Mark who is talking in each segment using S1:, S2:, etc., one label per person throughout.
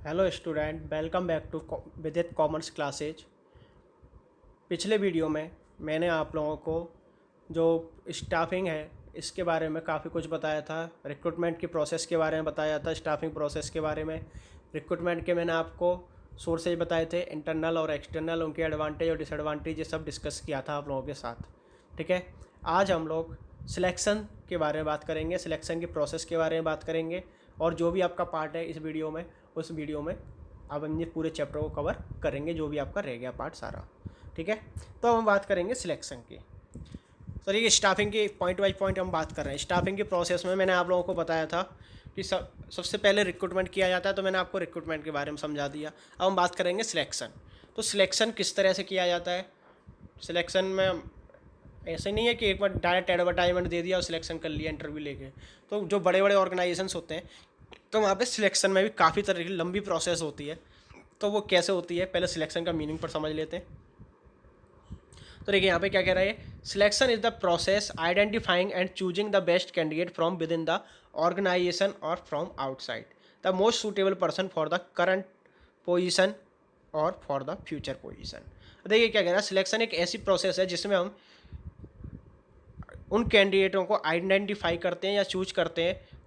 S1: Hello student, welcome back to Vidit commerce classes. पिछले video में मैंने आप लोगों को जो स्टाफिंग है इसके बारे में काफ़ी कुछ बताया था। रिक्रूटमेंट की प्रोसेस के बारे में बताया था, स्टाफिंग प्रोसेस के बारे में। रिक्रूटमेंट के मैंने आपको सोर्सेज बताए थे, इंटरनल और एक्सटर्नल, उनके एडवांटेज और डिसएडवांटेज ये सब डिस्कस किया था आप लोगों के साथ। ठीक है, आज हम लोग सिलेक्शन के बारे में बात करेंगे, सिलेक्शन की प्रोसेस के बारे में बात करेंगे और जो भी आपका पार्ट है इस वीडियो में, उस वीडियो में अब हम ये पूरे चैप्टर को कवर करेंगे, जो भी आपका रह गया पार्ट सारा। ठीक है, तो अब हम बात करेंगे सिलेक्शन की। सर ये स्टाफिंग की पॉइंट बाई पॉइंट हम बात कर रहे हैं। स्टाफिंग की प्रोसेस में मैंने आप लोगों को बताया था कि सबसे पहले रिक्रूटमेंट किया जाता है, तो मैंने आपको रिक्रूटमेंट के बारे में समझा दिया। अब हम बात करेंगे सिलेक्शन। तो सिलेक्शन किस तरह से किया जाता है। सिलेक्शन में ऐसे नहीं है कि एक बार डायरेक्ट एडवर्टाइजमेंट दे दिया और सिलेक्शन कर लिया इंटरव्यू लेके। तो जो बड़े बड़े ऑर्गेनाइजेशंस होते हैं तो वहाँ पे सिलेक्शन में भी काफ़ी तरह की लंबी प्रोसेस होती है। तो वो कैसे होती है, पहले सिलेक्शन का मीनिंग पर समझ लेते हैं। तो देखिए यहाँ पे क्या कह रहा है, selection is the process identifying and choosing the best candidate from within the organisation और from outside the most suitable person for the current position और फॉर द फ्यूचर पोजिशन। देखिए क्या कह रहा है, सिलेक्शन एक ऐसी प्रोसेस है जिसमें हम उन कैंडिडेटों को आइडेंटिफाई करते हैं या चूज करते हैं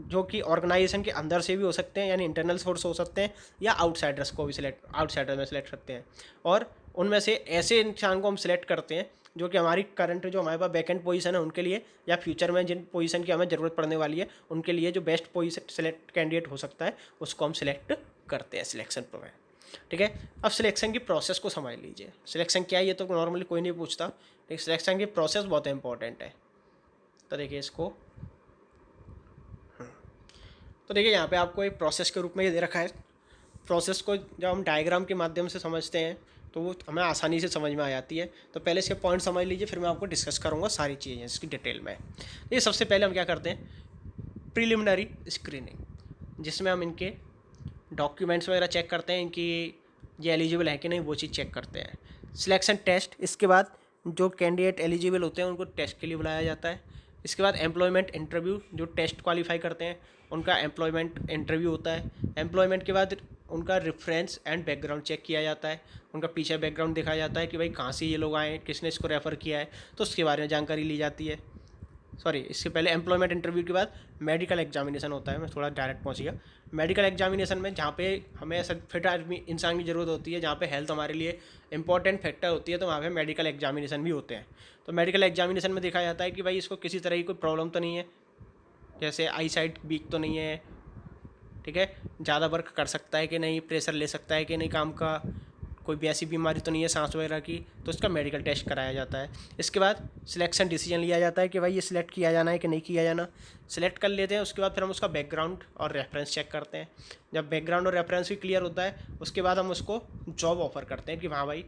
S1: जो कि ऑर्गेनाइजेशन के अंदर से भी हो सकते हैं, यानी इंटरनल सोर्स हो सकते हैं, या आउटसाइडर्स को भी आउटसाइडर में सेलेक्ट करते हैं। और उनमें से ऐसे इंसान को हम सेलेक्ट करते हैं जो कि हमारी करंट जो हमारे पास वैकेंट पोजीशन है उनके लिए, या फ्यूचर में जिन पोजीशन की हमें ज़रूरत पड़ने वाली है उनके लिए जो बेस्ट पोजीशन सेलेक्ट कैंडिडेट हो सकता है उसको हम सिलेक्ट करते हैं सिलेक्शन में। ठीक है, अब सिलेक्शन की प्रोसेस को समझ लीजिए। सिलेक्शन क्या है ये तो नॉर्मली कोई नहीं पूछता, लेकिन सिलेक्शन की प्रोसेस बहुत इंपॉर्टेंट है। तो देखिए इसको, तो देखिए यहाँ पे आपको एक प्रोसेस के रूप में ये दे रखा है। प्रोसेस को जब हम डायग्राम के माध्यम से समझते हैं तो वो हमें आसानी से समझ में आ जाती है। तो पहले इसके पॉइंट समझ लीजिए, फिर मैं आपको डिस्कस करूँगा सारी चीज़ें इसकी डिटेल में। ये सबसे पहले हम क्या करते हैं, प्रिलिमिनरी स्क्रीनिंग, जिसमें हम इनके डॉक्यूमेंट्स वगैरह चेक करते हैं, इनकी ये एलिजिबल है कि नहीं वो चीज़ चेक करते हैं। सिलेक्शन टेस्ट, इसके बाद जो कैंडिडेट एलिजिबल होते हैं उनको टेस्ट के लिए बुलाया जाता है। इसके बाद एम्प्लॉयमेंट इंटरव्यू, जो टेस्ट क्वालिफाई करते हैं उनका एम्प्लॉयमेंट इंटरव्यू होता है। एम्प्लॉयमेंट के बाद उनका रेफरेंस एंड बैकग्राउंड चेक किया जाता है, उनका पीछे बैकग्राउंड दिखाया जाता है कि भाई कहाँ से ये लोग आए हैं, किसने इसको रेफ़र किया है, तो उसके बारे में जानकारी ली जाती है। सॉरी, इससे पहले एम्प्लॉयमेंट इंटरव्यू के बाद मेडिकल एग्जामिनेशन होता है। मैं थोड़ा डायरेक्ट पहुंच गया। मेडिकल एग्जामिनेशन में जहाँ पे हमें ऐसा फिट आदमी इंसान की ज़रूरत होती है, जहाँ पे हेल्थ हमारे लिए इंपॉर्टेंट फैक्टर होती है, तो वहाँ पे मेडिकल एग्जामिनेशन भी होते हैं। तो मेडिकल एग्जामिनेशन में देखा जाता है कि भाई इसको किसी तरह की कोई प्रॉब्लम तो नहीं है, जैसे आई साइट वीक तो नहीं है, ठीक है, ज़्यादा वर्क कर सकता है कि नहीं, प्रेशर ले सकता है कि नहीं काम का, कोई भी ऐसी बीमारी तो नहीं है सांस वगैरह की, तो उसका मेडिकल टेस्ट कराया जाता है। इसके बाद सिलेक्शन डिसीजन लिया जाता है कि भाई ये सिलेक्ट किया जाना है कि नहीं किया जाना। सिलेक्ट कर लेते हैं, उसके बाद फिर हम उसका बैकग्राउंड और रेफरेंस चेक करते हैं। जब बैकग्राउंड और रेफरेंस भी क्लियर होता है उसके बाद हम उसको जॉब ऑफर करते हैं कि हाँ भाई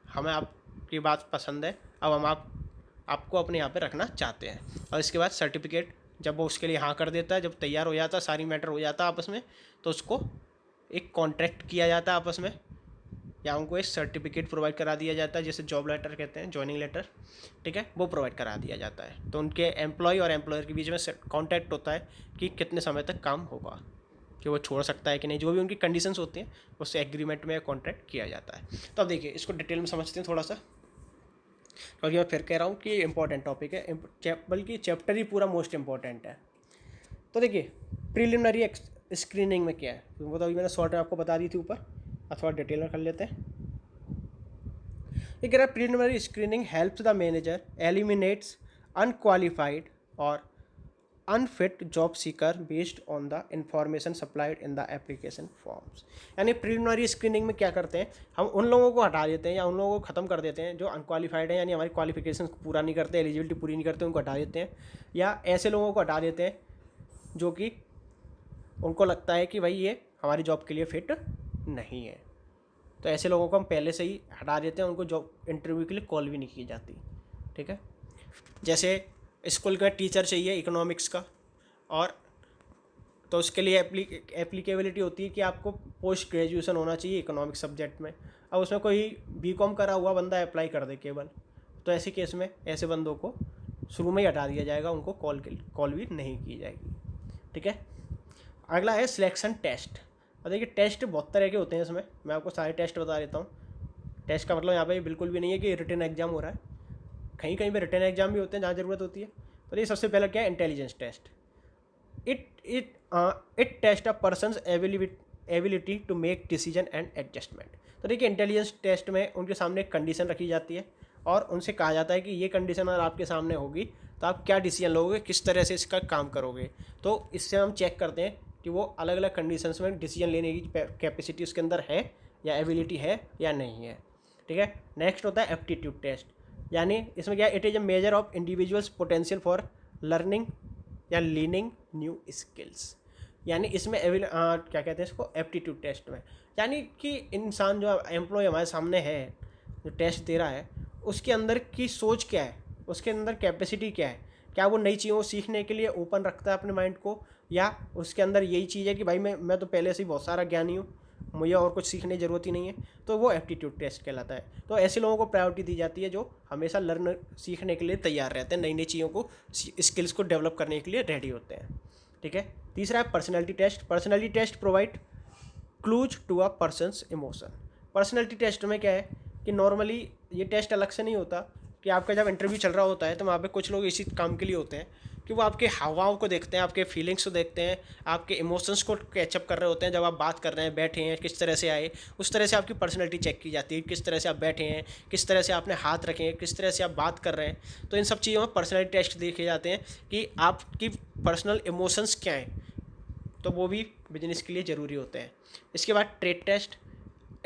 S1: हमें आपकी बात पसंद है, अब हम आपको अपने यहाँ पर रखना चाहते हैं। और इसके बाद सर्टिफिकेट, जब वो उसके लिए हाँ कर देता है, जब तैयार हो जाता है, सारी मैटर हो जाता है आपस में, तो उसको एक कॉन्ट्रैक्ट किया जाता है आपस में, या उनको एक सर्टिफिकेट प्रोवाइड करा दिया जाता है, जैसे जॉब लेटर कहते हैं, जॉइनिंग लेटर, ठीक है, वो प्रोवाइड करा दिया जाता है। तो उनके एम्प्लॉय और एम्प्लॉयर के बीच में कॉन्टैक्ट होता है कि कितने समय तक काम होगा, कि वो छोड़ सकता है कि नहीं, जो भी उनकी कंडीशंस होती हैं उससे एग्रीमेंट में कॉन्ट्रैक्ट किया जाता है। तो अब देखिए इसको डिटेल में समझते हैं थोड़ा सा, क्योंकि मैं फिर कह रहा हूँ कि इंपॉर्टेंट टॉपिक है, बल्कि चैप्टर ही पूरा मोस्ट इंपॉर्टेंट है। तो देखिए प्रीलिमिनरी स्क्रीनिंग में क्या है, वो तो अभी मैंने शॉर्ट में आपको बता दी थी ऊपर, अथवा डिटेल में कर लेते हैं। ये कह रहा है preliminary screening helps the manager eliminates unqualified और unfit job seeker based on the information supplied in the application forms. यानी प्रीलिमिनरी स्क्रीनिंग में क्या करते हैं, हम उन लोगों को हटा देते हैं या उन लोगों को ख़त्म कर देते हैं जो अनक्वालिफाइड हैं, यानी हमारी क्वालिफिकेशन पूरा नहीं करते, एलिजिबिलिटी पूरी नहीं करते, उनको हटा देते हैं। या ऐसे लोगों को हटा देते हैं जो कि उनको लगता है कि भाई ये हमारी जॉब के लिए फिट नहीं है, तो ऐसे लोगों को हम पहले से ही हटा देते हैं, उनको जॉब इंटरव्यू के लिए कॉल भी नहीं की जाती। ठीक है, जैसे स्कूल का टीचर चाहिए इकोनॉमिक्स का, और तो उसके लिए एप्लीकेबिलिटी होती है कि आपको पोस्ट ग्रेजुएशन होना चाहिए इकोनॉमिक्स सब्जेक्ट में। अब उसमें कोई बीकॉम करा हुआ बंदा अप्लाई कर दे केवल, तो ऐसे केस में ऐसे बंदों को शुरू में ही हटा दिया जाएगा, उनको कॉल भी नहीं की जाएगी। ठीक है, अगला है सिलेक्शन टेस्ट। और देखिए टेस्ट बहुत तरह के होते हैं इसमें, मैं आपको सारे टेस्ट बता देता हूँ। टेस्ट का मतलब यहाँ पे बिल्कुल भी नहीं है कि रिटन एग्जाम हो रहा है, कहीं कहीं पे रिटन एग्जाम भी होते हैं जहाँ ज़रूरत होती है। तो ये सबसे पहला क्या है, intelligence test. It test a person's ability to make decision and adjustment. तो देखिए इंटेलिजेंस टेस्ट में उनके सामने एक कंडीशन रखी जाती है और उनसे कहा जाता है कि ये कंडीशन अगर आपके सामने होगी तो आप क्या डिसीजन लोगे, किस तरह से इसका काम करोगे। तो इससे हम चेक करते हैं कि वो अलग अलग कंडीशंस में डिसीजन लेने की कैपेसिटी उसके अंदर है या एबिलिटी है या नहीं है। ठीक है, नेक्स्ट होता है एप्टीट्यूड टेस्ट, यानी इसमें क्या, it is a measure of individuals potential for learning या लीनिंग न्यू स्किल्स। यानी इसमें क्या कहते हैं इसको, एप्टीट्यूड टेस्ट में, यानी कि इंसान जो एम्प्लॉय हमारे सामने है जो टेस्ट दे रहा है उसके अंदर की सोच क्या है, उसके अंदर कैपेसिटी क्या है, क्या वो नई चीज़ों को सीखने के लिए ओपन रखता है अपने माइंड को, या उसके अंदर यही चीज़ है कि भाई मैं तो पहले से ही बहुत सारा ज्ञानी हूँ, मुझे और कुछ सीखने की ज़रूरत ही नहीं है। तो वो एप्टीट्यूड टेस्ट कहलाता है। तो ऐसे लोगों को प्रायोरिटी दी जाती है जो हमेशा सीखने के लिए तैयार रहते हैं, नई नई चीज़ों को, स्किल्स को डेवलप करने के लिए रेडी होते हैं। ठीक है, तीसरा है personality test. Personality test provide clues to a person's emotion. Personality test में क्या है कि नॉर्मली ये टेस्ट अलग से नहीं होता, कि आपका जब इंटरव्यू चल रहा होता है तो वहाँ पे कुछ लोग इसी काम के लिए होते हैं कि वो आपके हावभाव को देखते हैं, आपके फीलिंग्स को देखते हैं, आपके इमोशंस को कैचअप कर रहे होते हैं। जब आप बात कर रहे हैं, बैठे हैं, किस तरह से आए, उस तरह से आपकी पर्सनैलिटी चेक की जाती है, किस तरह से आप बैठे हैं, किस तरह से आपने हाथ रखे हैं, किस तरह से आप बात कर रहे हैं। तो इन सब चीज़ों में पर्सनैलिटी टेस्ट देखे जाते हैं कि आपकी पर्सनल इमोशंस क्या हैं, तो वो भी बिजनेस के लिए ज़रूरी होते हैं। इसके बाद trade test,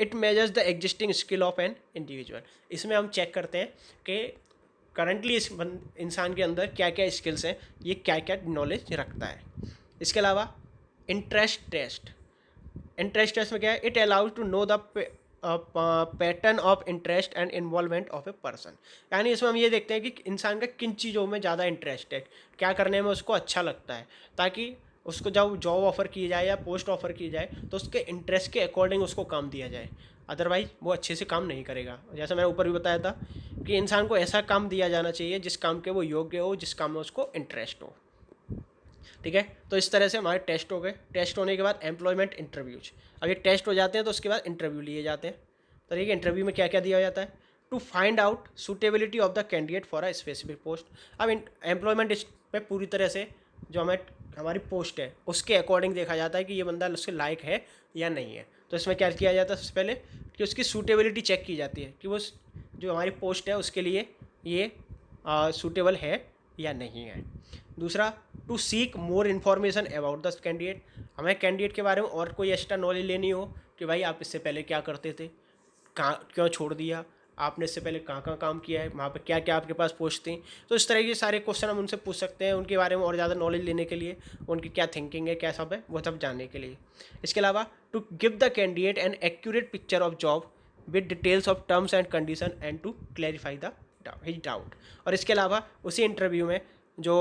S1: it measures the existing skill of an individual. इसमें हम चेक करते हैं कि करंटली इस इंसान के अंदर क्या क्या स्किल्स हैं, ये क्या क्या नॉलेज रखता है। इसके अलावा इंटरेस्ट टेस्ट। इंटरेस्ट टेस्ट में क्या है, it allows to know the pattern of interest and involvement of a person. यानी इसमें हम ये देखते हैं कि इंसान का किन चीज़ों में ज़्यादा इंटरेस्ट है, क्या करने में उसको अच्छा लगता है, ताकि उसको जब जॉब ऑफ़र की जाए या पोस्ट ऑफ़र की जाए तो उसके इंटरेस्ट के अकॉर्डिंग उसको काम दिया जाए, अदरवाइज वो अच्छे से काम नहीं करेगा। जैसा मैंने ऊपर भी बताया था कि इंसान को ऐसा काम दिया जाना चाहिए जिस काम के वो योग्य हो, जिस काम में उसको इंटरेस्ट हो। ठीक है, तो इस तरह से हमारे टेस्ट हो गए। टेस्ट होने के बाद एम्प्लॉयमेंट इंटरव्यूज। अब ये टेस्ट हो जाते हैं तो उसके बाद इंटरव्यू लिए जाते हैं। तो देखिए इंटरव्यू में क्या क्या दिया जाता है, to find out suitability of the candidate for a specific post. अब एम्प्लॉयमेंट इस पे पूरी तरह से जो हमारी पोस्ट है उसके अकॉर्डिंग देखा जाता है कि ये बंदा उसके लायक है या नहीं है। तो इसमें क्या किया जाता है, सबसे पहले कि उसकी सूटेबिलिटी चेक की जाती है कि वो जो हमारी पोस्ट है उसके लिए ये सूटेबल है या नहीं है। दूसरा, to seek more information about the candidate. हमें कैंडिडेट के बारे में और कोई एक्स्ट्रा नॉलेज लेनी हो कि भाई आप इससे पहले क्या करते थे, कहाँ क्यों छोड़ दिया, आपने इससे पहले कहाँ कहाँ काम किया है, वहाँ पे क्या क्या आपके पास पोस्ट थी। तो इस तरह के सारे क्वेश्चन हम उनसे पूछ सकते हैं उनके बारे में और ज़्यादा नॉलेज लेने के लिए, उनकी क्या थिंकिंग है, क्या सब है, वो सब जानने के लिए। इसके अलावा to give the candidate an accurate picture of job with details of terms and condition and to clarify the his doubt. और इसके अलावा उसी इंटरव्यू में जो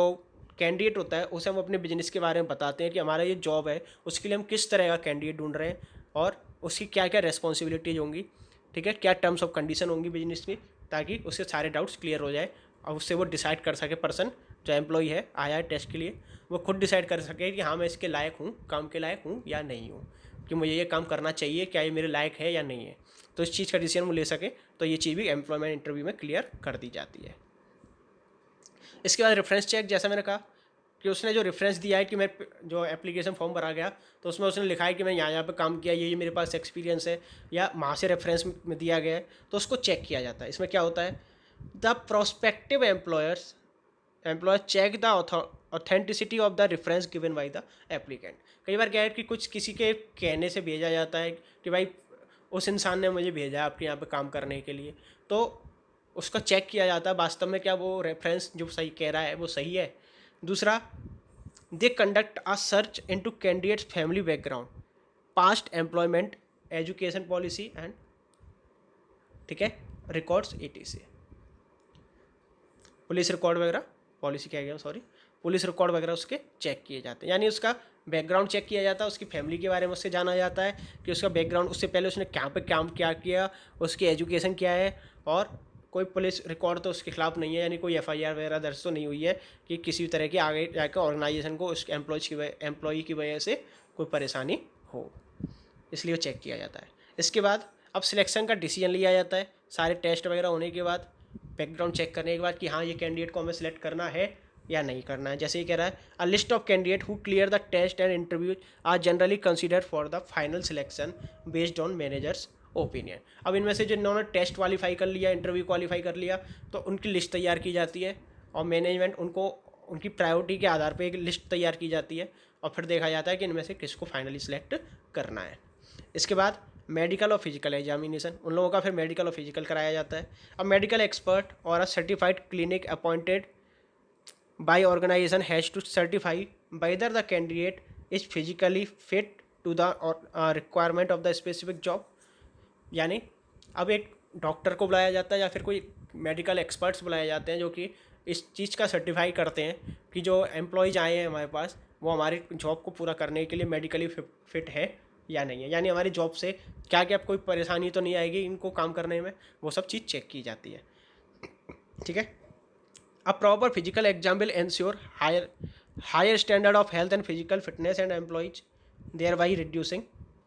S1: कैंडिडेट होता है उसे हम अपने बिजनेस के बारे में बताते हैं कि हमारा ये जॉब है उसके लिए हम किस तरह का कैंडिडेट ढूंढ रहे हैं और उसकी क्या क्या रेस्पॉन्सिबिलिटीज होंगी, ठीक है, क्या टर्म्स ऑफ कंडीशन होंगी बिजनेस में, ताकि उसके सारे डाउट्स क्लियर हो जाए और उससे वो डिसाइड कर सके, पर्सन जो एम्प्लॉय है आया है टेस्ट के लिए, वो खुद डिसाइड कर सके कि हाँ मैं इसके लायक हूँ, काम के लायक हूँ या नहीं हूँ, कि मुझे ये काम करना चाहिए, क्या ये मेरे लायक है या नहीं है। तो इस चीज़ का डिसीजन वो ले सके। तो ये चीज़ भी एम्प्लॉयमेंट इंटरव्यू में क्लियर कर दी जाती है। इसके बाद रेफरेंस चेक, जैसा मैंने कहा कि उसने जो रेफरेंस दिया है कि मैं जो एप्लीकेशन फॉर्म भरा गया तो उसमें उसने लिखा है कि मैं यहाँ पे काम किया, ये मेरे पास एक्सपीरियंस है, या वहाँ से रेफरेंस में दिया गया है, तो उसको चेक किया जाता है। इसमें क्या होता है, the prospective employer check the authenticity of the reference given by the applicant. कई बार क्या है कि कुछ किसी के कहने से भेजा जाता है कि भाई उस इंसान ने मुझे भेजा है आपके यहाँ पे काम करने के लिए, तो उसका चेक किया जाता है वास्तव में क्या वो रेफरेंस जो सही कह रहा है वो सही है। दूसरा, they conduct a search into candidates family background, past employment, education policy and, ठीक है, रिकॉर्ड्स etc। पुलिस रिकॉर्ड वगैरह, पॉलिसी क्या गया सॉरी, पुलिस रिकॉर्ड वगैरह उसके चेक किए जाते हैं, यानी उसका बैकग्राउंड चेक किया जाता है, उसकी फैमिली के बारे में उससे जाना जाता है कि उसका बैकग्राउंड, उससे पहले उसने कहाँ पे काम क्या किया, उसकी एजुकेशन क्या है, और कोई पुलिस रिकॉर्ड तो उसके खिलाफ नहीं है, यानी कोई FIR वगैरह दर्ज तो नहीं हुई है कि किसी तरह की आगे जाकर ऑर्गेनाइजेशन को उस एम्प्लॉय की वजह से कोई परेशानी हो। इसलिए वो चेक किया जाता है। इसके बाद अब सिलेक्शन का डिसीजन लिया जाता है, सारे टेस्ट वगैरह होने के बाद, बैकग्राउंड चेक करने के बाद कि हाँ ये कैंडिडेट को हमें सेलेक्ट करना है या नहीं करना है। जैसे ही कह रहा है, a list of candidate who clear the test and interview are generally consider for the final selection based on managers opinion. अब इनमें से जो इन्होंने टेस्ट क्वालिफाई कर लिया, इंटरव्यू क्वालिफाई कर लिया, तो उनकी लिस्ट तैयार की जाती है और मैनेजमेंट उनको उनकी प्रायोरिटी के आधार पर एक लिस्ट तैयार की जाती है और फिर देखा जाता है कि इनमें से किसको फाइनली सिलेक्ट करना है। इसके बाद मेडिकल और फिजिकल एग्जामिनेशन, उन लोगों का फिर मेडिकल और फिजिकल कराया जाता है। अब मेडिकल एक्सपर्ट और a certified clinic appointed by organisation has to certify whether the candidate is physically fit to the requirement of the specific job. यानी अब एक डॉक्टर को बुलाया जाता है या फिर कोई मेडिकल एक्सपर्ट्स बुलाए जाते हैं जो कि इस चीज़ का सर्टिफाई करते हैं कि जो एम्प्लॉयज़ आए हैं हमारे पास वो हमारी जॉब को पूरा करने के लिए मेडिकली फिट है या नहीं है, यानी हमारी जॉब से क्या क्या कोई परेशानी तो नहीं आएगी इनको काम करने में, वो सब चीज़ चेक की जाती है। ठीक है। A proper physical exam will ensure higher standard of health and physical fitness and employees thereby reducing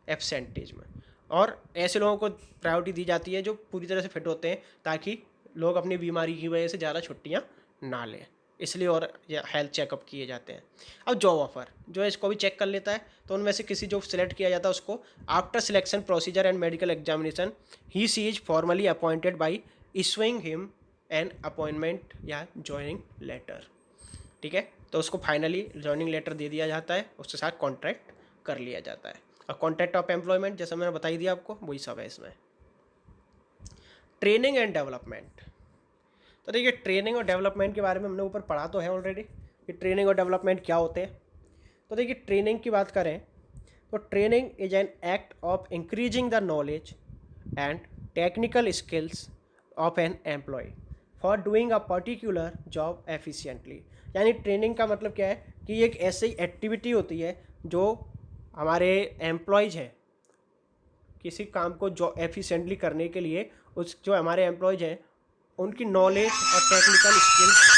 S1: absenteeism में। और ऐसे लोगों को प्रायोरिटी दी जाती है जो पूरी तरह से फिट होते हैं ताकि लोग अपनी बीमारी की वजह से ज़्यादा छुट्टियाँ ना लें, इसलिए और हेल्थ चेकअप किए जाते हैं। अब जॉब ऑफर जो है इसको भी चेक कर लेता है, तो उनमें से किसी जो सिलेक्ट किया जाता है उसको after selection procedure and medical examination he she is formally appointed by issuing him an appointment या ज्वाइनिंग लेटर। ठीक है, तो उसको फाइनली ज्वाइनिंग लेटर दे दिया जाता है, उसके साथ कॉन्ट्रैक्ट कर लिया जाता है। और कॉन्ट्रैक्ट ऑफ एम्प्लॉयमेंट जैसा मैंने बता ही दिया आपको, वही सब है इसमें। ट्रेनिंग एंड डेवलपमेंट, तो देखिए ट्रेनिंग और डेवलपमेंट के बारे में हमने ऊपर पढ़ा तो है ऑलरेडी कि ट्रेनिंग और डेवलपमेंट क्या होते हैं। तो देखिए ट्रेनिंग की बात करें तो training is an act of increasing the knowledge and technical skills of an employee for doing a particular job efficiently. यानी ट्रेनिंग का मतलब क्या है कि एक ऐसी एक्टिविटी होती है जो हमारे एम्प्लॉयज़ हैं किसी काम को जो एफिशिएंटली करने के लिए, उस जो हमारे एम्प्लॉयज़ हैं उनकी नॉलेज और टेक्निकल स्किल्स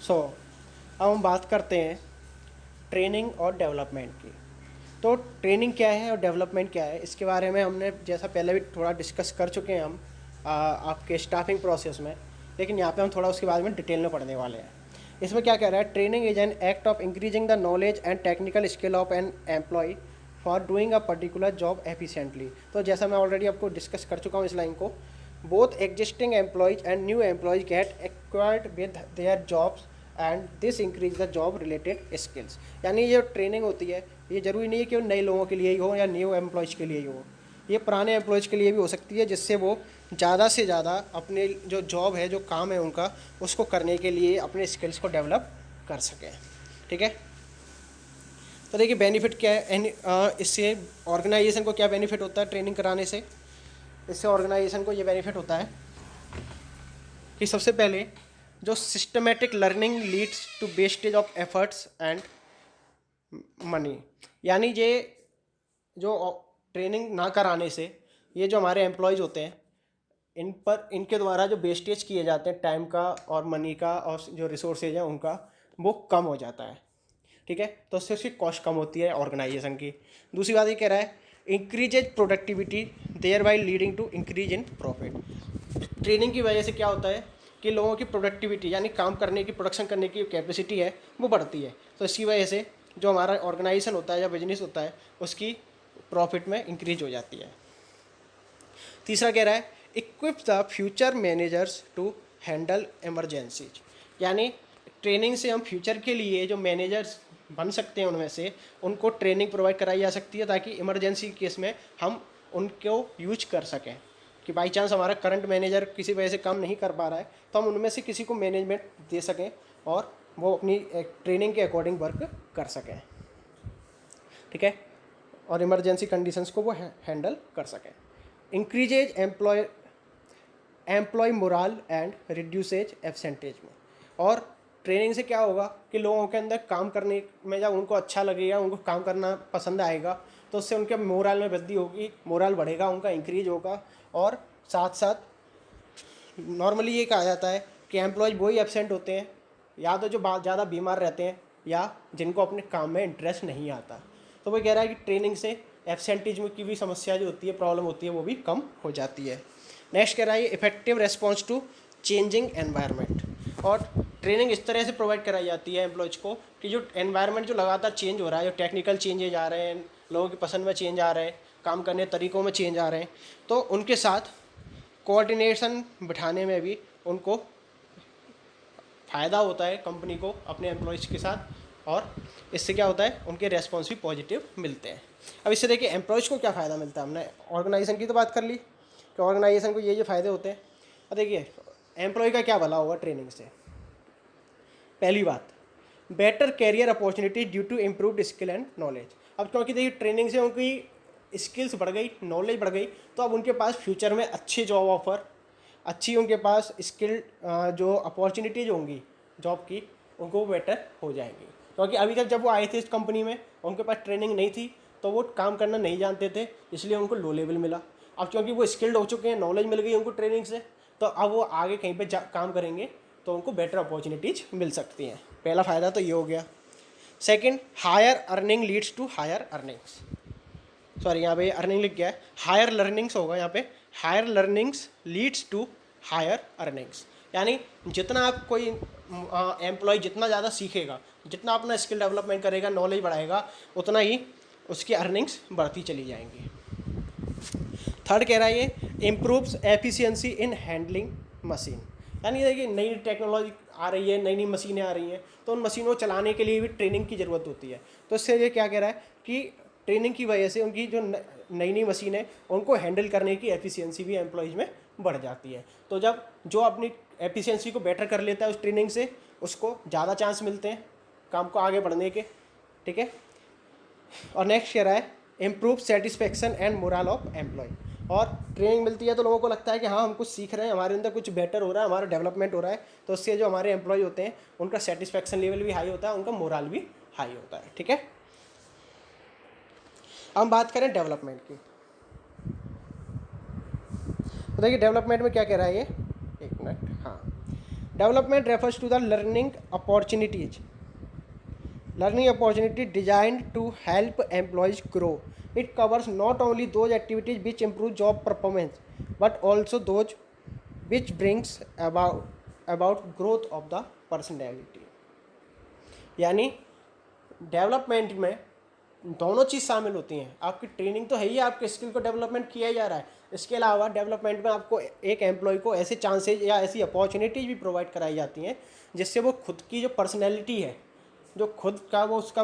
S1: सो अब हम बात करते हैं ट्रेनिंग और डेवलपमेंट की। तो ट्रेनिंग क्या है और डेवलपमेंट क्या है, इसके बारे में हमने जैसा पहले भी थोड़ा डिस्कस कर चुके हैं हम आपके स्टाफिंग प्रोसेस में, लेकिन यहाँ पे हम थोड़ा उसके बारे में डिटेल में पढ़ने वाले हैं। इसमें क्या कह रहा है, training is an act of increasing the knowledge and technical skill of an employee for doing a particular job efficiently. तो जैसा मैं ऑलरेडी आपको डिस्कस कर चुका हूँ इस लाइन को, both existing employees and new employees get acquired with their jobs and this increase the job related skills. यानी ये ट्रेनिंग होती है, ये ज़रूरी नहीं है कि वो नए लोगों के लिए ही हो या न्यू एम्प्लॉयज़ के लिए ही हो, ये पुराने एम्प्लॉयज़ के लिए भी हो सकती है, जिससे वो ज़्यादा से ज़्यादा अपने जो जॉब है, जो काम है उनका, उसको करने के लिए अपने स्किल्स को डेवलप कर सकें। ठीक है, तो देखिए बेनिफिट क्या है, इससे ऑर्गेनाइजेशन को क्या बेनिफिट होता है ट्रेनिंग कराने से। इससे ऑर्गेनाइजेशन को ये बेनिफिट होता है कि सबसे पहले जो systematic learning leads to wastage of efforts and money. यानी ये जो ट्रेनिंग ना कराने से ये जो हमारे एम्प्लॉयज़ होते हैं, इन पर इनके द्वारा जो वेस्टेज किए जाते हैं टाइम का और मनी का और जो रिसोर्सेज हैं उनका, वो कम हो जाता है। ठीक है, तो उससे उसकी कॉस्ट कम होती है ऑर्गेनाइजेशन की। दूसरी बात ये कह रहा है, increases productivity thereby leading to increase in profit. Training की वजह से क्या होता है कि लोगों की प्रोडक्टिविटी यानी काम करने की, प्रोडक्शन करने की कैपेसिटी है वो बढ़ती है। तो इसकी वजह से जो हमारा ऑर्गेनाइजेशन होता है या बिजनेस होता है उसकी प्रॉफिट में इंक्रीज हो जाती है। तीसरा कह रहा है, equip the future managers to handle emergencies. यानी ट्रेनिंग से हम फ्यूचर के लिए जो मैनेजर्स बन सकते हैं उनमें से उनको ट्रेनिंग प्रोवाइड कराई जा सकती है, ताकि इमरजेंसी केस में हम उनको यूज कर सकें। कि बाई चांस हमारा करंट मैनेजर किसी वजह से काम नहीं कर पा रहा है तो हम उनमें से किसी को मैनेजमेंट दे सकें और वो अपनी ट्रेनिंग के अकॉर्डिंग वर्क कर सकें। ठीक है, और इमरजेंसी कंडीशंस को वो हैंडल कर सकें। Increases employee morale and reduces absenteeism. और ट्रेनिंग से क्या होगा कि लोगों के अंदर काम करने में जब उनको अच्छा लगेगा, उनको काम करना पसंद आएगा, तो उससे उनके मोराल में वृद्धि होगी, मोराल बढ़ेगा, उनका इंक्रीज होगा। और साथ साथ नॉर्मली ये कहा जाता है कि एम्प्लॉयज वही एब्सेंट होते हैं या तो जो ज़्यादा बीमार रहते हैं या जिनको अपने काम में इंटरेस्ट नहीं आता। तो वो कह रहा है कि ट्रेनिंग से एब्सेंटिज्म की भी समस्या जो होती है, प्रॉब्लम होती है, वो भी कम हो जाती है। नेक्स्ट कह रहा है effective response to changing environment. और ट्रेनिंग इस तरह से प्रोवाइड कराई जाती है एम्प्लॉयज़ को कि जो एनवायरनमेंट जो लगातार चेंज हो रहा है, जो टेक्निकल चेंजेज आ रहे हैं, लोगों की पसंद में चेंज आ रहे हैं, काम करने तरीक़ों में चेंज आ रहे हैं, तो उनके साथ कोऑर्डिनेशन बिठाने में भी उनको फ़ायदा होता है कंपनी को अपने एम्प्लॉयज़ के साथ, और इससे क्या होता है उनके रेस्पॉन्स भी पॉजिटिव मिलते हैं। अब इससे देखिए एम्प्लॉयज़ को क्या फ़ायदा मिलता है। हमने ऑर्गेनाइजेशन की तो बात कर ली कि ऑर्गेनाइजेशन को ये फ़ायदे होते हैं। अब देखिए एम्प्लॉय का क्या भला होगा ट्रेनिंग से। पहली बात, better career opportunity due to improved skill and knowledge. अब क्योंकि देखिए ट्रेनिंग से उनकी स्किल्स बढ़ गई, नॉलेज बढ़ गई, तो अब उनके पास फ्यूचर में अच्छी जॉब ऑफर, अच्छी उनके पास स्किल जो अपॉर्चुनिटीज होंगी जॉब की, उनको बेटर हो जाएंगी। क्योंकि अभी तक जब वो आए थे इस कंपनी में उनके पास ट्रेनिंग नहीं थी, तो वो काम करना नहीं जानते थे, इसलिए उनको लो लेवल मिला। अब क्योंकि वो स्किल्ड हो चुके हैं, नॉलेज मिल गई उनको ट्रेनिंग से, तो अब वो आगे कहीं पे काम करेंगे तो उनको बेटर अपॉर्चुनिटीज मिल सकती हैं। पहला फ़ायदा तो ये हो गया। Second, higher earning leads to higher earnings. Sorry, यहाँ पे अर्निंग लिख गया है, हायर लर्निंग्स होगा यहाँ पे। Higher learnings leads to higher earnings. यानी जितना आप कोई एम्प्लॉय जितना ज़्यादा सीखेगा, जितना अपना स्किल डेवलपमेंट करेगा, नॉलेज बढ़ाएगा, उतना ही उसकी अर्निंग्स बढ़ती चली जाएंगी। थर्ड कह रहा है ये improves efficiency in handling machine. यानी देखिए नई टेक्नोलॉजी आ रही है, नई नई मशीनें आ रही हैं, तो उन मशीनों को चलाने के लिए भी ट्रेनिंग की ज़रूरत होती है। तो इससे ये क्या कह रहा है कि ट्रेनिंग की वजह से उनकी जो नई नई मशीनें उनको हैंडल करने की एफिशिएंसी भी एम्प्लॉयज़ में बढ़ जाती है। तो जब जो अपनी एफिशिएंसी को बेटर कर लेता है उस ट्रेनिंग से, उसको ज़्यादा चांस मिलते हैं काम को आगे बढ़ने के। ठीक है, और नेक्स्ट कह रहा है improve satisfaction and morale of employee. और ट्रेनिंग मिलती है तो लोगों को लगता है कि हाँ हम कुछ सीख रहे हैं, हमारे अंदर कुछ बेटर हो रहा है, हमारा डेवलपमेंट हो रहा है, तो उससे जो हमारे एम्प्लॉय होते हैं उनका सेटिस्फेक्शन लेवल भी हाई होता है, उनका मोरल भी हाई होता है। ठीक है, हम बात करें डेवलपमेंट की। तो देखिए डेवलपमेंट में क्या कह रहा है ये, एक मिनट, हाँ, development refers to the learning opportunity designed to help employees grow. It covers not only those activities which improve job performance but also those which brings about growth of the personality. यानी development में दोनों चीज़ शामिल होती हैं। आपकी training तो है ही, आपके स्किल को डेवलपमेंट किया जा रहा है, इसके अलावा डेवलपमेंट में आपको एक एम्प्लॉय को ऐसे चांसेज या ऐसी अपॉर्चुनिटीज़ भी प्रोवाइड कराई जाती हैं जिससे वो खुद की जो पर्सनैलिटी है, जो खुद का वो उसका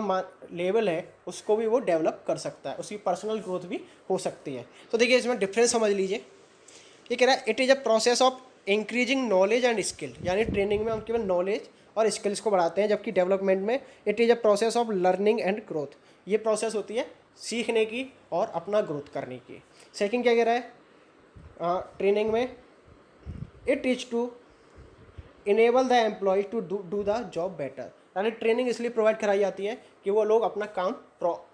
S1: लेवल है, उसको भी वो डेवलप कर सकता है, उसकी पर्सनल ग्रोथ भी हो सकती है। तो देखिए इसमें डिफरेंस समझ लीजिए। ये कह रहा है it is a process of increasing knowledge and skill, यानी ट्रेनिंग में हम केवल नॉलेज और स्किल्स को बढ़ाते हैं, जबकि डेवलपमेंट में it is a process of learning and growth, ये प्रोसेस होती है सीखने की और अपना ग्रोथ करने की। सेकंड क्या कह रहा है ट्रेनिंग में, it is to enable the employee to do the job better, यानी ट्रेनिंग इसलिए प्रोवाइड कराई जाती है कि वो लोग अपना काम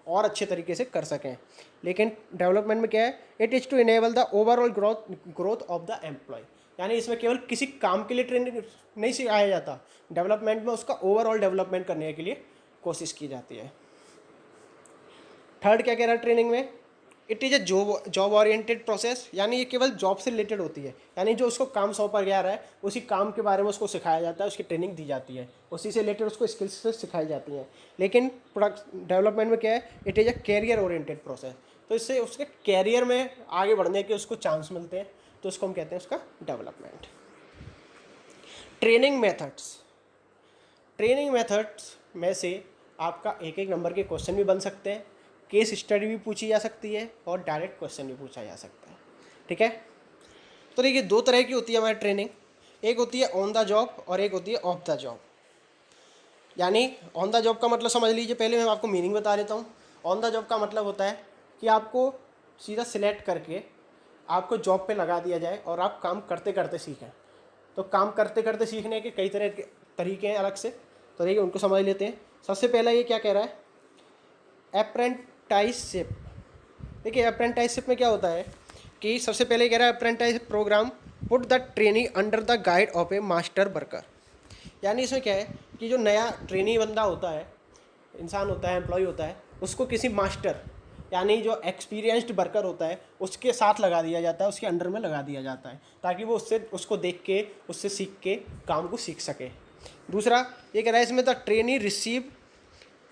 S1: और अच्छे तरीके से कर सकें। लेकिन डेवलपमेंट में क्या है, it is to enable the overall growth of the employee, यानी इसमें केवल किसी काम के लिए ट्रेनिंग नहीं सिखाया जाता, डेवलपमेंट में उसका ओवरऑल डेवलपमेंट करने के लिए कोशिश की जाती है। थर्ड क्या कह रहा है ट्रेनिंग में, it is A job oriented process, यानी ये केवल जॉब से रिलेटेड होती है, यानी जो उसको काम सौंपा गया रहा है उसी काम के बारे में उसको सिखाया जाता है, उसकी ट्रेनिंग दी जाती है, उसी से रिलेटेड उसको स्किल्स से सिखाई जाती हैं। लेकिन प्रोडक्ट डेवलपमेंट में क्या है, it is a career oriented process, तो इससे उसके कैरियर में आगे बढ़ने के उसको चांस मिलते हैं, तो उसको हम कहते हैं उसका डेवलपमेंट। ट्रेनिंग मेथड्स में से आपका एक एक नंबर के क्वेश्चन भी बन सकते हैं, केस स्टडी भी पूछी जा सकती है और डायरेक्ट क्वेश्चन भी पूछा जा सकता है। ठीक है, तो देखिए दो तरह की होती है हमारी ट्रेनिंग, एक होती है ऑन द जॉब और एक होती है ऑफ द जॉब। यानी ऑन द जॉब का मतलब समझ लीजिए, पहले मैं आपको मीनिंग बता देता हूँ। ऑन द जॉब का मतलब होता है कि आपको सीधा सिलेक्ट करके आपको जॉब पे लगा दिया जाए और आप काम करते करते सीखें। तो काम करते करते सीखने के कई तरह के तरीके हैं अलग से, तो देखिए उनको समझ लेते हैं। सबसे पहला ये क्या कह रहा है, अप्रेंटाइसशिप। देखिए अप्रेंटाइसशिप में क्या होता है कि सबसे पहले कह रहा है apprenticeship programme put the trainee under the guide of a master worker, यानी इसमें क्या है कि जो नया ट्रेनी बंदा होता है, इंसान होता है, एम्प्लॉय होता है, उसको किसी मास्टर यानी जो एक्सपीरियंस्ड वर्कर होता है उसके साथ लगा दिया जाता है, उसके अंडर में लगा दिया जाता है, ताकि वो उसको देख के उससे सीख के काम को सीख सके। दूसरा ये कह रहा है इसमें the trainee receive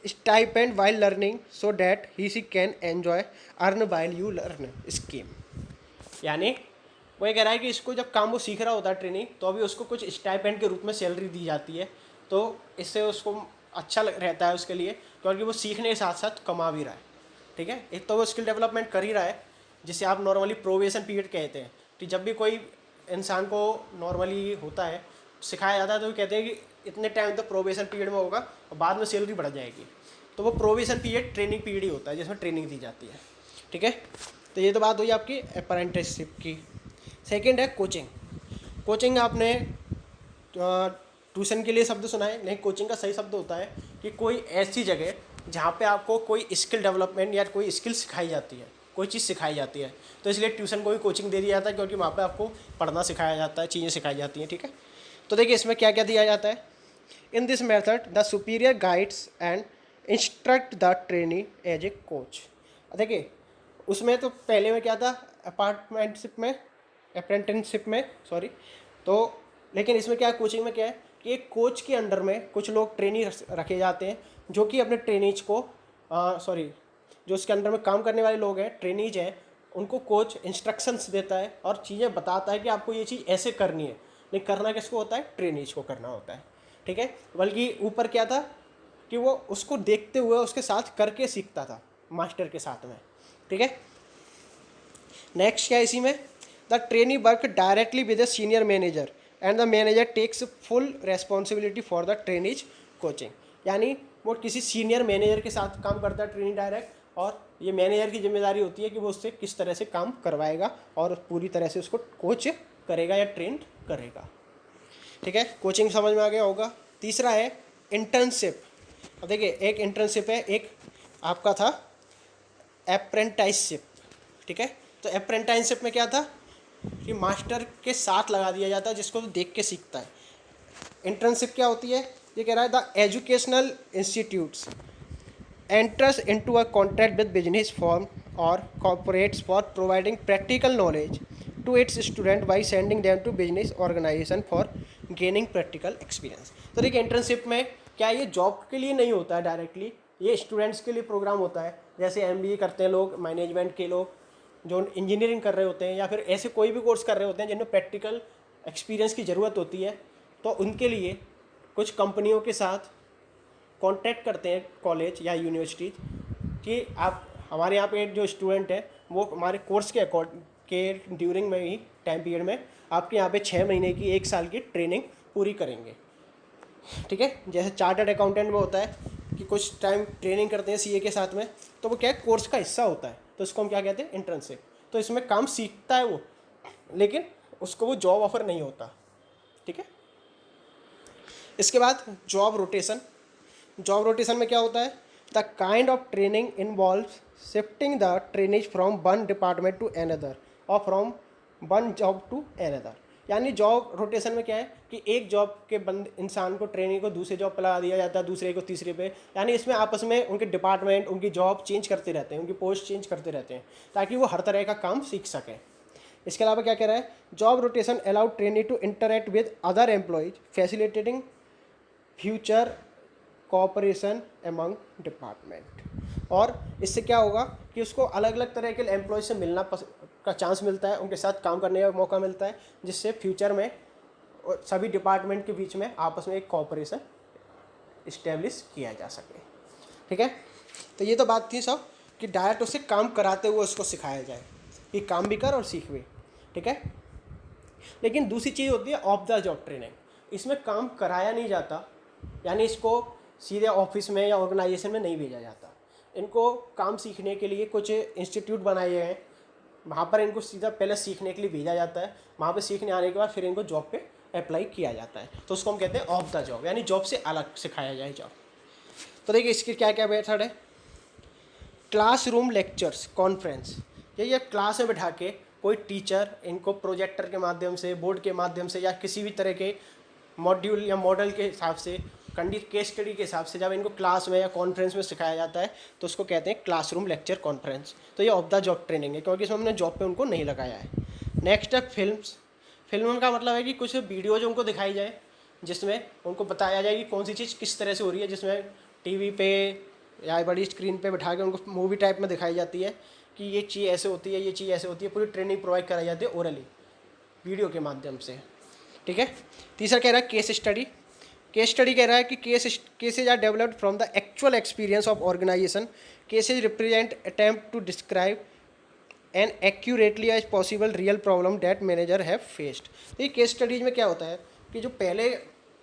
S1: stipend while learning so that he she can enjoy earn while you learn scheme, यानी वो ये कह रहा है कि इसको जब काम वो सीख रहा होता है ट्रेनिंग, तो अभी उसको कुछ स्टाइपेंड के रूप में सैलरी दी जाती है, तो इससे उसको अच्छा रहता है उसके लिए, क्योंकि वो सीखने के साथ साथ कमा भी रहा है। ठीक है, एक तो वो स्किल डेवलपमेंट कर ही रहा है, जिसे आप नॉर्मली प्रोबेशन पीरियड कहते हैं कि जब भी कोई इंसान को नॉर्मली होता है सिखाया जाता है तो वो कहते हैं कि इतने टाइम तक प्रोबेशन पीरियड में होगा और बाद में सैलरी बढ़ जाएगी, तो वो प्रोबेशन पीरियड ट्रेनिंग पीरियड ही होता है जिसमें ट्रेनिंग दी जाती है। ठीक है, तो ये तो बात हुई आपकी अप्रेंटिसशिप की। सेकंड है कोचिंग आपने ट्यूशन के लिए शब्द सुना है, नहीं, कोचिंग का सही शब्द होता है कि कोई ऐसी जगह जहाँ पे आपको कोई स्किल डेवलपमेंट या कोई स्किल सिखाई जाती है, कोई चीज़ सिखाई जाती है, तो इसलिए ट्यूशन को भी कोचिंग दे दिया जाता है, क्योंकि वहाँ पे आपको पढ़ना सिखाया जाता है, चीज़ें सिखाई जाती हैं। ठीक है, तो देखिए इसमें क्या क्या दिया जाता है। In this method the superior guides and instruct the trainee as a coach. देखिए उसमें तो पहले में क्या था, अप्रेंटिसशिप में सॉरी, तो लेकिन इसमें क्या है, कोचिंग में क्या है कि एक कोच के अंडर में कुछ लोग ट्रेनी रखे जाते हैं, जो कि अपने ट्रेनीज को जो उसके अंडर में काम करने वाले लोग हैं, ट्रेनीज हैं, उनको कोच इंस्ट्रक्शंस देता है और चीज़ें बताता है कि आपको ये चीज़ ऐसे करनी है। नहीं, करना किसको होता है, ट्रेनीज को करना होता है। ठीक है, बल्कि ऊपर क्या था कि वो उसको देखते हुए उसके साथ करके सीखता था, मास्टर के साथ में। ठीक है, नेक्स्ट क्या है इसी में, the trainee work directly with the senior manager and the manager takes full responsibility for the trainee's coaching, यानी वो किसी सीनियर मैनेजर के साथ काम करता है ट्रेनी डायरेक्ट, और ये मैनेजर की जिम्मेदारी होती है कि वो उससे किस तरह से काम करवाएगा और पूरी तरह से उसको कोच करेगा या ट्रेन करेगा। ठीक है, कोचिंग समझ में आ गया होगा। तीसरा है इंटर्नशिप। अब देखिए एक इंटर्नशिप है, एक आपका था अप्रेंटाइसशिप। ठीक है, तो अप्रेंटाइसशिप में क्या था कि मास्टर के साथ लगा दिया जाता है, जिसको तो देख के सीखता है। इंटर्नशिप क्या होती है, ये कह रहा है the educational institutes enters into a contract with business firm or corporates for providing practical knowledge to its student by sending them to business organization for gaining practical experience। तो देखिए इंटर्नशिप में क्या ये जॉब के लिए नहीं होता है डायरेक्टली, ये स्टूडेंट्स के लिए प्रोग्राम होता है। जैसे MBA करते हैं लोग, मैनेजमेंट के लोग जो इंजीनियरिंग कर रहे होते हैं या फिर ऐसे कोई भी कोर्स कर रहे होते हैं जिनमें प्रैक्टिकल एक्सपीरियंस की ज़रूरत होती है, तो उनके लिए कुछ कंपनियों के साथ कॉन्टैक्ट करते हैं कॉलेज या यूनिवर्सिटी कि आप हमारे यहाँ पे जो स्टूडेंट है वो हमारे कोर्स के ड्यूरिंग में ही टाइम पीरियड में आपके यहाँ पे 6 महीने की 1 साल की ट्रेनिंग पूरी करेंगे। ठीक है, जैसे चार्टर्ड अकाउंटेंट में होता है कि कुछ टाइम ट्रेनिंग करते हैं CA के साथ में, तो वो क्या है कोर्स का हिस्सा होता है, तो इसको हम क्या कहते हैं इंटर्नशिप। तो इसमें काम सीखता है वो, लेकिन उसको वो जॉब ऑफर नहीं होता। ठीक है, इसके बाद जॉब रोटेशन। जॉब रोटेशन में क्या होता है, the kind of training involve shifting the trainees from one department to another और from one job to another. यानी जॉब रोटेशन में क्या है कि एक जॉब के इंसान को ट्रेनिंग को दूसरे जॉब पर लगा दिया जाता है, दूसरे को तीसरे पे, यानी इसमें आपस में उनके डिपार्टमेंट उनकी जॉब चेंज करते रहते हैं, उनकी पोस्ट चेंज करते रहते हैं ताकि वो हर तरह का काम सीख सकें। इसके अलावा क्या कह रहा है, job rotation allow trainee to interact with other employees facilitating future cooperation among department. और इससे क्या होगा कि उसको अलग अलग तरह के एम्प्लॉय से मिलना का चांस मिलता है, उनके साथ काम करने का मौका मिलता है, जिससे फ्यूचर में सभी डिपार्टमेंट के बीच में आपस में एक कोऑपरेशन इस्टेब्लिश किया जा सके। ठीक है, तो ये तो बात थी सब कि डायरेक्ट उससे काम कराते हुए उसको सिखाया जाए कि काम भी कर और सीख भी। ठीक है, लेकिन दूसरी चीज़ होती है ऑफ द जॉब ट्रेनिंग। इसमें काम कराया नहीं जाता, यानी इसको सीधे ऑफिस में या ऑर्गेनाइजेशन में नहीं भेजा जाता। इनको काम सीखने के लिए कुछ इंस्टीट्यूट बनाए गए हैं, वहाँ पर इनको सीधा पहले सीखने के लिए भेजा जाता है, वहाँ पे सीखने आने के बाद फिर इनको जॉब पे अप्लाई किया जाता है, तो उसको हम कहते हैं ऑफ द जॉब, यानी जॉब से अलग सिखाया जाए जॉब। तो देखिए इसकी क्या क्या मेथड है। क्लासरूम लेक्चर्स कॉन्फ्रेंस, ये क्लास में बैठा के कोई टीचर इनको प्रोजेक्टर के माध्यम से, बोर्ड के माध्यम से या किसी भी तरह के मॉड्यूल या मॉडल के हिसाब से, केस स्टडी के हिसाब से जब इनको क्लास में या कॉन्फ्रेंस में सिखाया जाता है तो उसको कहते हैं क्लासरूम लेक्चर कॉन्फ्रेंस। तो ये ऑफ द जॉब ट्रेनिंग है, क्योंकि इसमें हमने जॉब पे उनको नहीं लगाया है। नेक्स्ट है फिल्म्स। फिल्म का मतलब है कि कुछ वीडियोज उनको दिखाई जाए जिसमें उनको बताया जाए कि कौन सी चीज़ किस तरह से हो रही है, जिसमें टीवी पे या बड़ी स्क्रीन पे बैठा के उनको मूवी टाइप में दिखाई जाती है कि ये चीज़ ऐसे होती है, ये चीज़ ऐसे होती है, पूरी ट्रेनिंग प्रोवाइड कराई जाती है ओरली वीडियो के माध्यम से। ठीक है, तीसरा कह रहा है केस स्टडी। केस स्टडी कह रहा है कि cases are developed from the actual experience of organisation. Cases represent attempt to describe and accurately as possible real problem that manager have faced. तो ये केस स्टडीज में क्या होता है कि जो पहले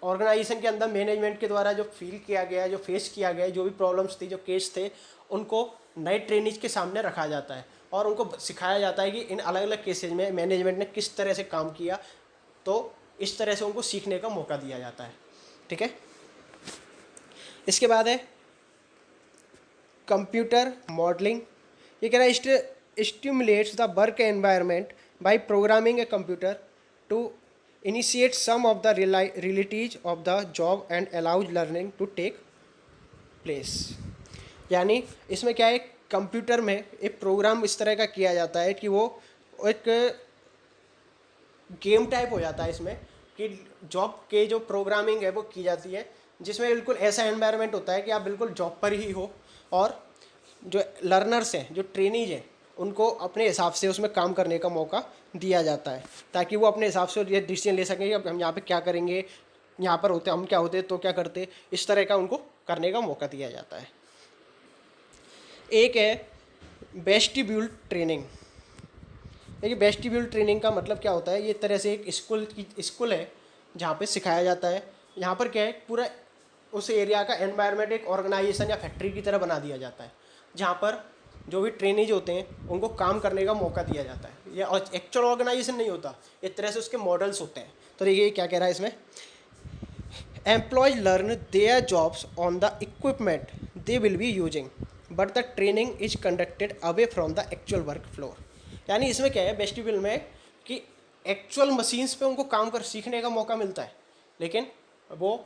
S1: ऑर्गेनाइजेशन के अंदर मैनेजमेंट के द्वारा जो फील किया गया, जो फेस किया गया, जो भी प्रॉब्लम्स थी, जो केस थे, उनको नए ट्रेनिज के सामने रखा जाता है और उनको सिखाया जाता है कि इन अलग अलग केसेज में मैनेजमेंट ने किस तरह से काम किया, तो इस तरह से उनको सीखने का मौका दिया जाता है। ठीक है, इसके बाद है कंप्यूटर मॉडलिंग। ये कह रहा है stimulates the work environment by programming a computer to initiate some of the realities of the job and allows learning to take place. यानी इसमें क्या है, कंप्यूटर में एक प्रोग्राम इस तरह का किया जाता है कि वो एक गेम टाइप हो जाता है इसमें कि जॉब के जो प्रोग्रामिंग है वो की जाती है, जिसमें बिल्कुल ऐसा एनवायरनमेंट होता है कि आप बिल्कुल जॉब पर ही हो और जो लर्नर्स हैं, जो ट्रेनीज हैं, उनको अपने हिसाब से उसमें काम करने का मौका दिया जाता है ताकि वो अपने हिसाब से ये डिसीजन ले सकें कि अब हम यहाँ पे क्या करेंगे, यहाँ पर होते हम क्या होते तो क्या करते, इस तरह का उनको करने का मौका दिया जाता है। एक है वेस्टिब्यूल ट्रेनिंग। देखिए वेस्टिब्यूल ट्रेनिंग का मतलब क्या होता है, ये तरह से एक स्कूल है जहाँ पे सिखाया जाता है। यहाँ पर क्या है, पूरा उस एरिया का एनवायरनमेंट एक ऑर्गेनाइजेशन या फैक्ट्री की तरह बना दिया जाता है, जहाँ पर जो भी ट्रेनीज होते हैं उनको काम करने का मौका दिया जाता है। ये एक्चुअल ऑर्गेनाइजेशन नहीं होता, एक तरह से उसके मॉडल्स होते हैं। तो देखिए क्या कह रहा है इसमें, employees learn their jobs on the equipment they will be using but the training is conducted away from the actual work floor. यानी इसमें क्या है वेस्टिब्यूल में कि एक्चुअल मशीन्स पे उनको काम कर सीखने का मौका मिलता है, लेकिन वो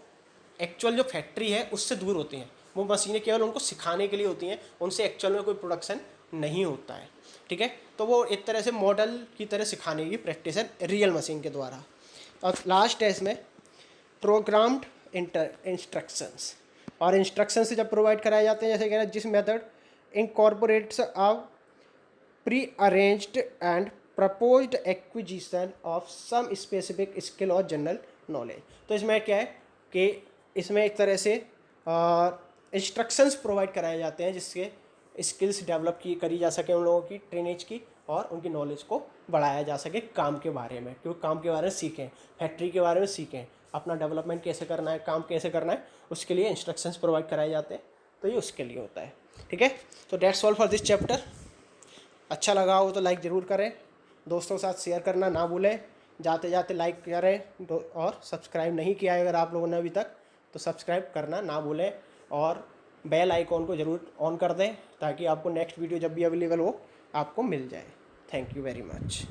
S1: एक्चुअल जो फैक्ट्री है उससे दूर होती हैं। वो मशीनें केवल उनको सिखाने के लिए होती हैं, उनसे एक्चुअल में कोई प्रोडक्शन नहीं होता है। ठीक है, तो वो एक तरह से मॉडल की तरह सिखाने की प्रैक्टिस है रियल मशीन के द्वारा। और लास्ट है इसमें प्रोग्राम्ड इंस्ट्रक्शंस। और इंस्ट्रक्शंस जब प्रोवाइड कराए जाते हैं, जैसे कह रहे हैं जिस method incorporates a pre arranged and proposed acquisition of some specific skill और जनरल नॉलेज। तो इसमें क्या है कि इसमें एक तरह से इंस्ट्रक्शंस प्रोवाइड कराए जाते हैं जिससे स्किल्स डेवलप की करी जा सके उन लोगों की ट्रेनेज की, और उनकी नॉलेज को बढ़ाया जा सके काम के बारे में, क्योंकि काम के बारे में सीखें, फैक्ट्री के बारे में सीखें, अपना डेवलपमेंट कैसे करना है, काम कैसे करना है, उसके लिए इंस्ट्रक्शंस प्रोवाइड कराए जाते हैं। तो ये उसके लिए होता है। ठीक है, तो that's all for this chapter. अच्छा लगा हो तो लाइक ज़रूर करें, दोस्तों के साथ शेयर करना ना भूलें, जाते जाते लाइक करें, और सब्सक्राइब नहीं किया है अगर आप लोगों ने अभी तक तो सब्सक्राइब करना ना भूलें, और बेल आइकॉन को ज़रूर ऑन कर दें ताकि आपको नेक्स्ट वीडियो जब भी अवेलेबल हो आपको मिल जाए। Thank you very much.